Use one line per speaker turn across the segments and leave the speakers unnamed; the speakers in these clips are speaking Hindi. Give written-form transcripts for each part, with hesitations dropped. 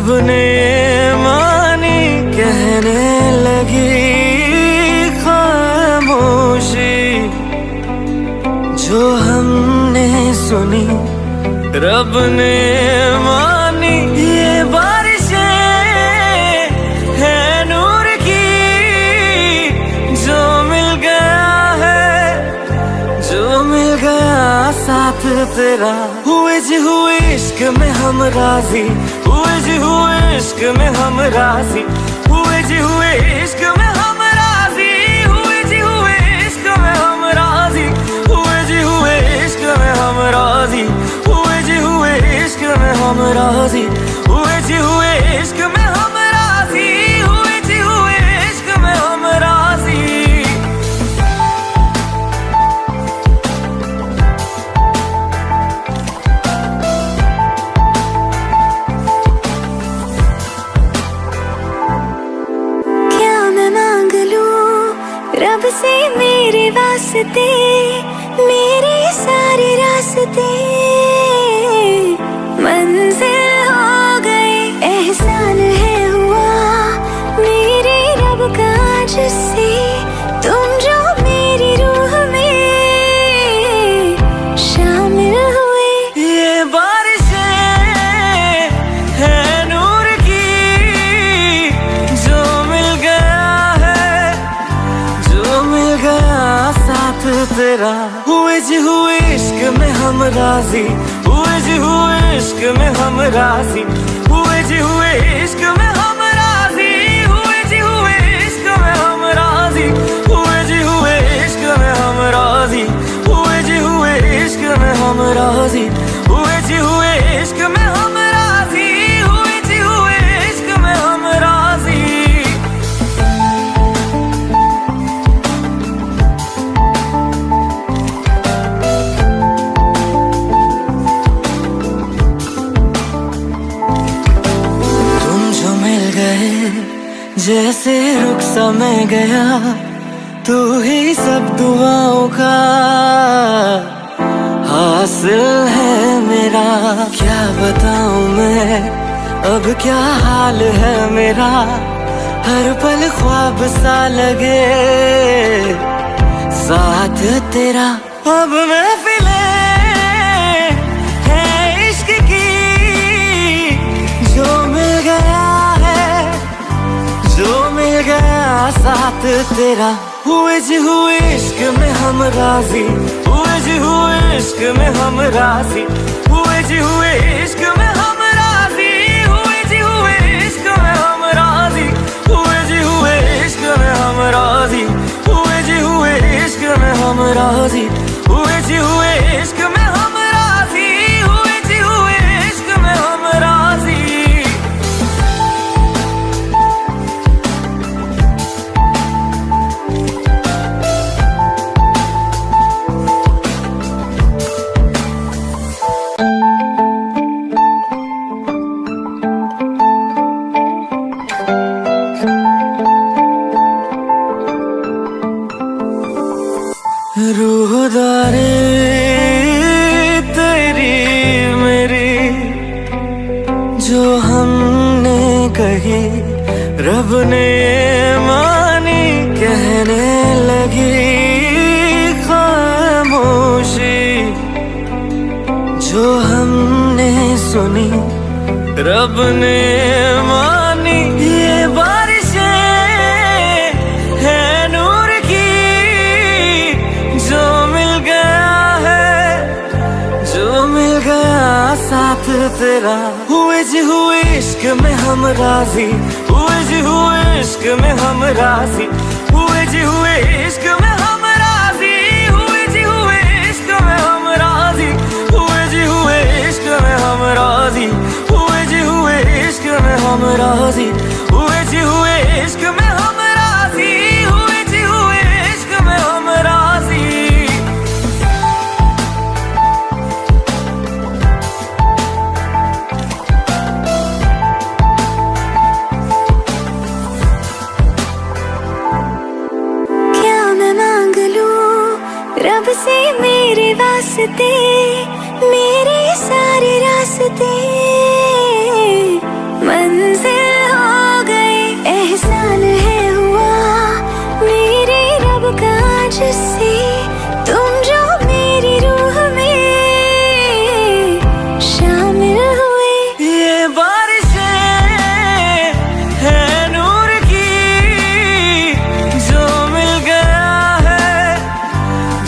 रब ने मानी कहने लगी खामोशी, जो हमने सुनी रब ने मानी। ये बारिशें है नूर की, जो मिल गया है, जो मिल गया साथ तेरा। हुए जी हुए इश्क में हम राजी, हुए जी हुए इश्क में हम राजी, हुए जी हुए इश्क में हम राजी, हुए जी हुए इश्क में हम राजी, हुए जी हुए इश्क में हम राजी, हुए जी हुए इश्क में हम राजी, हुए जी हुए इश्क में हम राजी, हुए जी हुए इश्क में हम राजी।
रब से मेरे वास्ते, मेरे सारे रास्ते मंजिल हो गए। एहसान है हुआ मेरे रब का जिससे, तुम जो मेरी रूह में शामिल हुए।
ये बारिशें है नूर की, जो मिल गया है, जो मिल गया साथ तेरा। हुए जी हुए इश्क में हम राजी, हुए जी हुए इश्क में हम राजी, हुए जी हुए इश्क में हम राजी, हुए जी हुए इश्क में हम राजी, हुए जी हुए इश्क में हम राजी, हुए जी हुए इश्क में हम राजी, हुए जी हुए इश्क में हम राजी, हुए जी हुए इश्क में हम राजी। जैसे रुख सा मैं गया, तू ही सब दुआओं का हासिल है मेरा। क्या बताऊं मैं अब क्या हाल है मेरा, हर पल ख्वाब सा लगे साथ तेरा। अब महफिलें है इश्क की, जो मिल गया है, जो मिल गया साथ तेरा। हुए जी हुए इश्क में हम राजी, हुए जी हुए इश्क में हम राजी, हुए जी हुए इश्क में हम राजी, हुए जी हुए इश्क में हम राजी, हुए जी हुए इश्क में हम राजी, हुए जी हुए इश्क में हम राजी, हुए जी हुए इश्क में हम राजी, हुए जी हुए इश्क में हम राजी। रूहदारी तेरी मेरी, जो हमने कही रब ने मानी कहने लगी खामोशी, जो हमने सुनी रब ने मानी। ये बारिशें है नूर की, जो मिल गया है, जो मिल गया साथ तेरा। हुए जी हुए इश्क में हम राजी, हुए जी हुए इश्क में हम राजी, हुए जी हुए इश्क में हम राजी, हुए जी हुए इश्क में हम राजी, हुए जी हुए इश्क में हम राजी, हुए जी हुए इश्क में हम राजी, हुए जी हुए इश्क में हम राजी, हुए जी हुए इश्क में हम राजी।
रब से मेरे वास्ते, मेरे सारे रास्ते मंजिल हो गई, एहसान है हुआ मेरे रब का जिससे तुम जो मेरी रूह में शामिल हुए।
ये बारिशें है नूर की जो मिल गया है,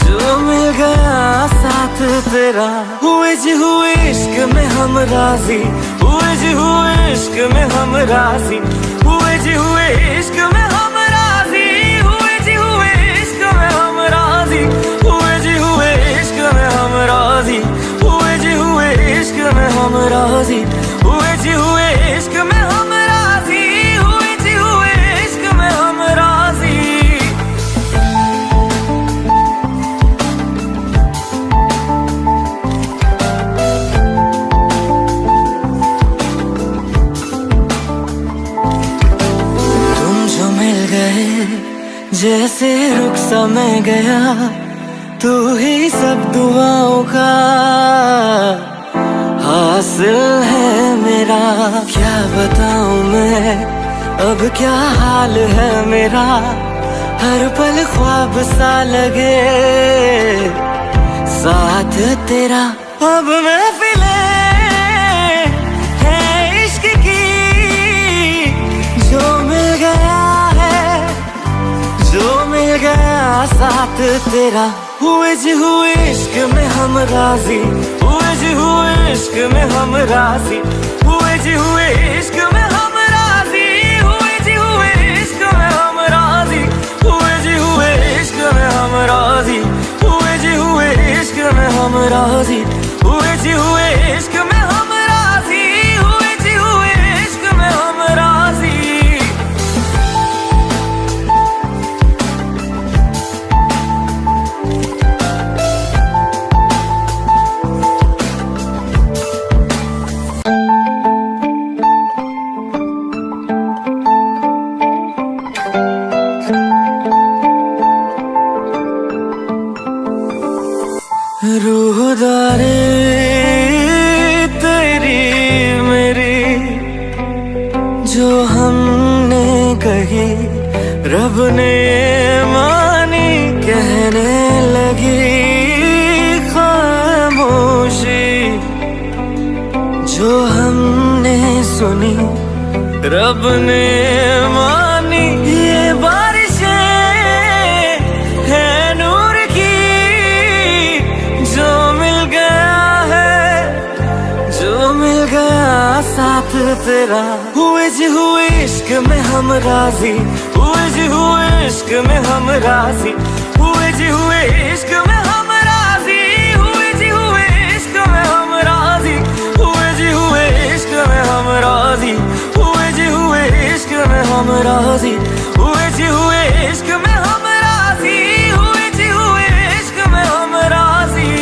जो मिल गया साथ तेरा। हुए जी हुए इश्क में हम राजी, हुए जी हुए इश्क में हम राजी, हुए जी हुए इश्क में हम राजी, हुए जी हुए इश्क में हम राजी, हुए जी हुए इश्क में हम राजी, हुए जी हुए इश्क में हम राजी, हुए जी हुए इश्क में हम राजी, हुए जी हुए इश्क में हम राजी। जैसे रुख सा मैं गया, तू ही सब दुआओं का हासिल है मेरा। क्या बताऊं मैं अब क्या हाल है मेरा, हर पल ख्वाब सा लगे साथ तेरा। अब महफिलें है इश्क की जो मिल गया है, जो मिल गया साथ तेरा। हुए जी हुए इश्क में हम राजी, हुए जी हुए इश्क में हम राजी, हुए जी हुए इश्क में हम राजी, हुए जी हुए इश्क में हम राजी, हुए जी हुए इश्क में हम राजी, हुए जी हुए इश्क में हम राजी, हुए जी हुए इश्क में हम राजी, हुए जी हुए इश्क में हम राजी। रूहदारे तेरी मेरी जो हमने कही रब ने मानी, कहने लगी खामोशी जो हमने सुनी रब ने मानी। ये बारिशें है नूर की जो मिल गया है, जो मिल गया साथ तेरा। हुए जी हुए इश्क में हम राजी, हुए जी हुए इश्क में हम राजी, हुए जी हुए इश्क में हम राजी, हुए जी हुए इश्क में हम राजी, हुए जी हुए इश्क में हम राजी, हुए जी हुए इश्क में हम राजी, हुए जी हुए इश्क में हम राजी, हुए जी हुए इश्क में हम राजी।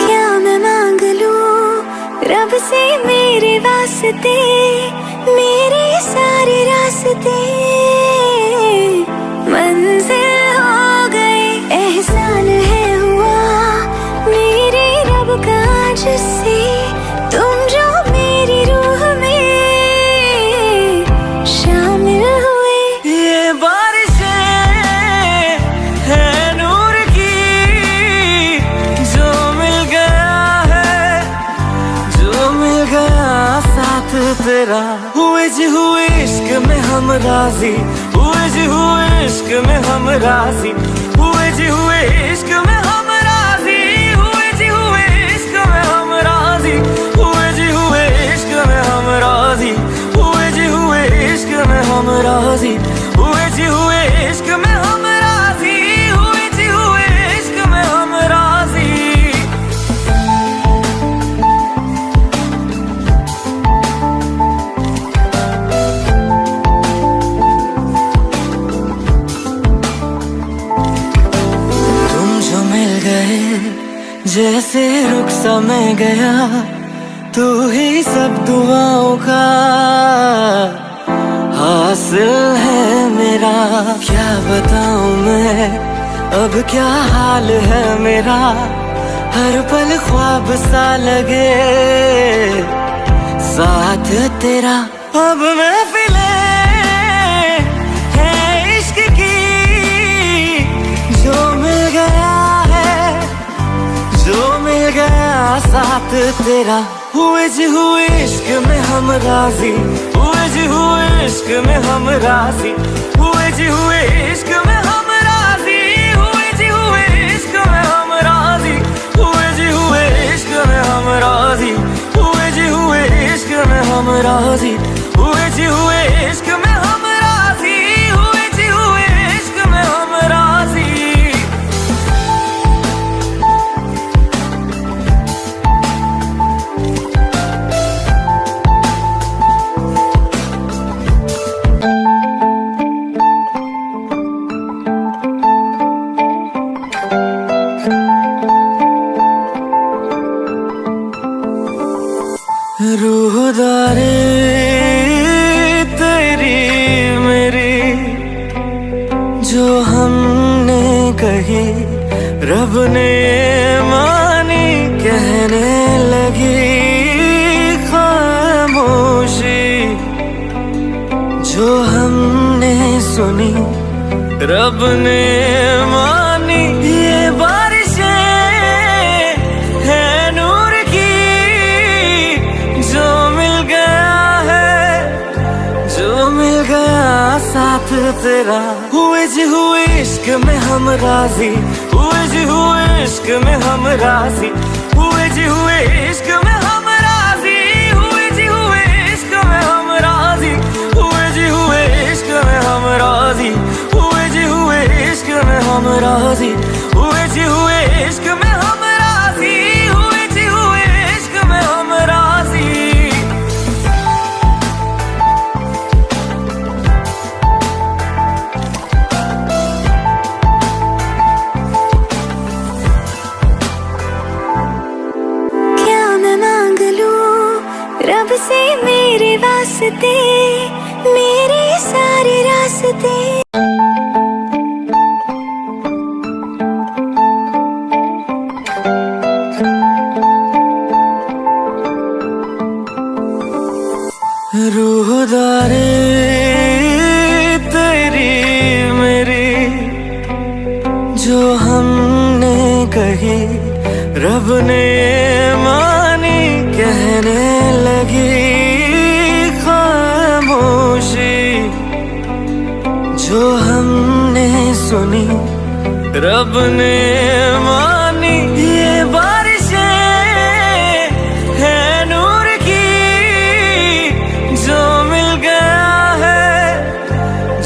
क्या मैं मांग लूं रब से मेरे वास्ते, मेरे सारे रास्ते मंजिल हो गए, एहसान है हुआ मेरे रब का जिससे तुम जो मेरी रूह में शामिल हुए।
ये बारिशें है नूर की जो मिल गया है, जो मिल गया साथ तेरा। हुए जी हुए इश्क में हम राजी, हुए जी हुए इश्क में हम राजी, हुए जी हुए इश्क में हम राजी, हुए जी हुए इश्क में हम राजी, हुए जी हुए इश्क में हम राजी, हुए जी हुए इश्क में हम राजी, हुए जी हुए इश्क में हम राजी, हुए जी हुए इश्क में हम राजी। जैसे रुख सा मैं गया, तू ही सब दुआओं का हासिल है मेरा। क्या बताऊं मैं अब क्या हाल है मेरा, हर पल ख्वाब सा लगे साथ तेरा। अब महफिले है इश्क की, जो मिल गया है, जो मिल गया साथ तेरा। हुए जी हुए इश्क में हम राजी, हुए जी हुए इश्क में हम राजी, हुए जी हुए इश्क में हम राजी, हुए जी हुए इश्क में हम राजी, हुए जी हुए इश्क में हम राजी, हुए जी हुए इश्क में हम राजी, हुए जी हुए इश्क में हम राजी, हुए जी हुए इश्क में हम राजी। रूहदारे तेरी मेरी जो हमने कही, रब ने मानी, कहने लगी खामोशी। जो हमने सुनी रब ने मानी, ये बारिशें है नूर की, जो मिल गया है, जो मिल गया साथ तेरा। हुए जी हुए इश्क में हम राजी, हुए जी हुए इश्क में हम राजी, हुए जी हुए इश्क में हम राजी, हुए जी हुए इश्क में हम राजी, हुए जी हुए इश्क में हम राजी, हुए जी हुए इश्क में हम राजी, हुए जी हुए इश्क में हम राजी, हुए जी हुए इश्क में हम राजी।
क्या मैं मांग लूं रब से मेरे वास्ते, मेरे सारे रास्ते।
रूहदारे तेरी मेरी जो हमने कही, रब ने मानी, कहने लगी खामोशी। जो हमने सुनी रब ने मानी, ये बारिशें है नूर की, जो मिल गया है,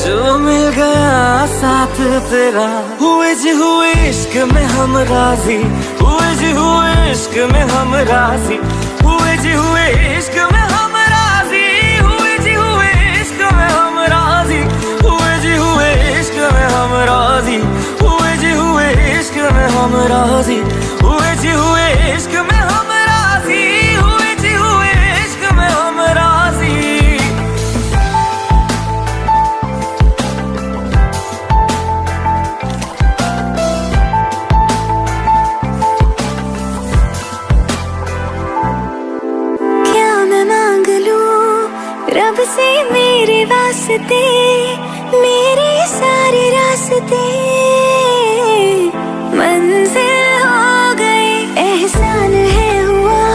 जो मिल गया साथ तेरा। हुए जी हुए इश्क में हम राजी, हुए जी हुए इश्क में हम राजी, हुए जी हुए इश्क में हम राजी, हुए जी हुए इश्क में हम राजी, हुए जी हुए इश्क में हम राजी, हुए जी हुए इश्क में हम राजी, हुए जी हुए इश्क में हम राजी, हुए जी हुए इश्क में हम राजी।
क्या मैं मांग लूं रब से मेरे वास्ते, मेरे सारे रास्ते। मंजिल हो गई, एहसान है हुआ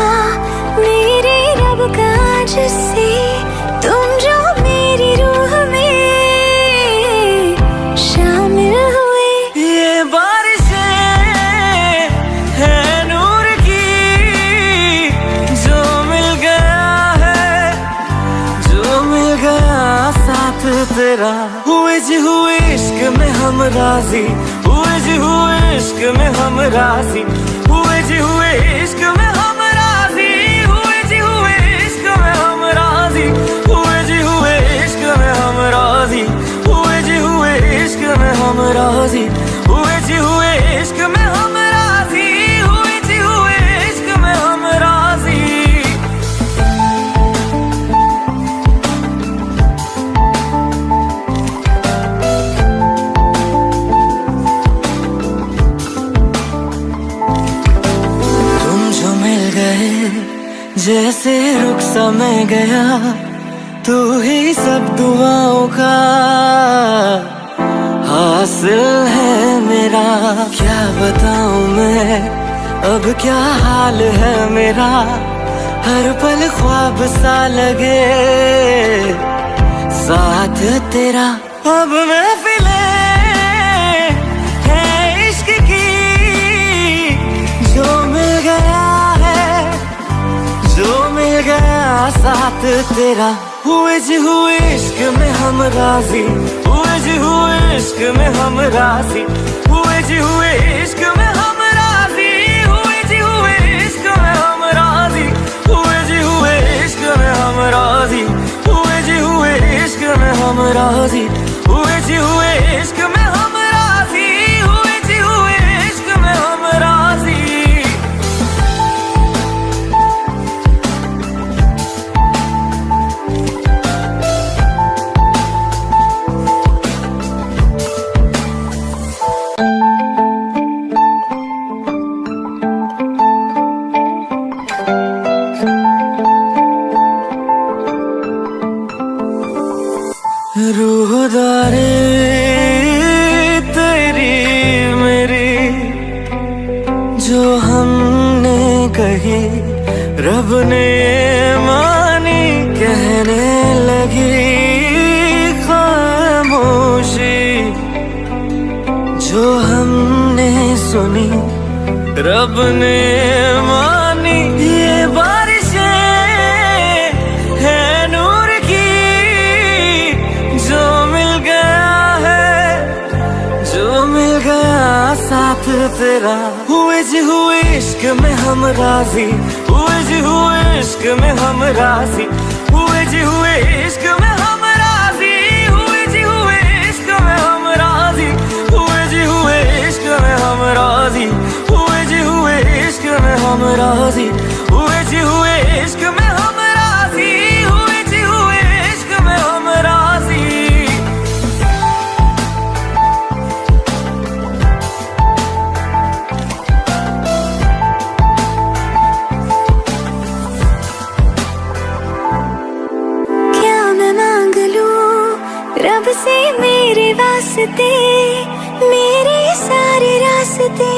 मेरे रब का जिससे, तुम जो मेरी रूह में शामिल हुए।
ये बारिशें है नूर की, जो मिल गया है, जो मिल गया साथ तेरा। हुए जी हुए इश्क में हम राजी, हुए जी हुए इश्क में हम राजी, हुए जी हुए इश्क में हम राजी, हुए जी हुए इश्क में हम राजी, हुए जी हुए इश्क में हम राजी, हुए जी हुए इश्क में हम राजी, हुए जी हुए इश्क में हम राजी, हुए जी हुए इश्क में हम राजी। जैसे रुक सा मैं गया, तू ही सब दुआओं का हासिल है मेरा। क्या बताऊं मैं अब क्या हाल है मेरा, हर पल ख्वाब सा लगे साथ तेरा। अब महफिलें हैं इश्क की, जो मिल गया है, जो मिल गया साथ तेरा। हुए जी हुए इश्क में हम राजी, हुए जी हुए इश्क में हम राजी, हुए जी हुए इश्क में हम राजी, हुए जी हुए इश्क में हम राजी, हुए जी हुए इश्क में हम राजी, हुए जी हुए इश्क में हम राजी, हुए जी हुए इश्क में हम राजी, हुए जी हुए इश्क में हम राजी। रूहदारी तेरी मेरी जो हमने कही, रब ने मानी, कहने लगी खामोशी। जो हमने सुनी, रब ने मानी। ये बारिशें हैं नूर की, जो मिल गया है, जो मिल गया साथ तेरा। हुए जी हुए इश्क में हम राजी, हुए जी हुए इश्क में हम राजी, हुए जी हुए इश्क में हम राजी, हुए जी हुए इश्क में हम राजी, हुए जी हुए इश्क में हम राजी, हुए जी हुए इश्क में हम राजी, हुए जी हुए इश्क में हम राजी, हुए जी हुए इश्क में हम राजी।
रब से मेरे वास्ते, मेरे सारे रास्ते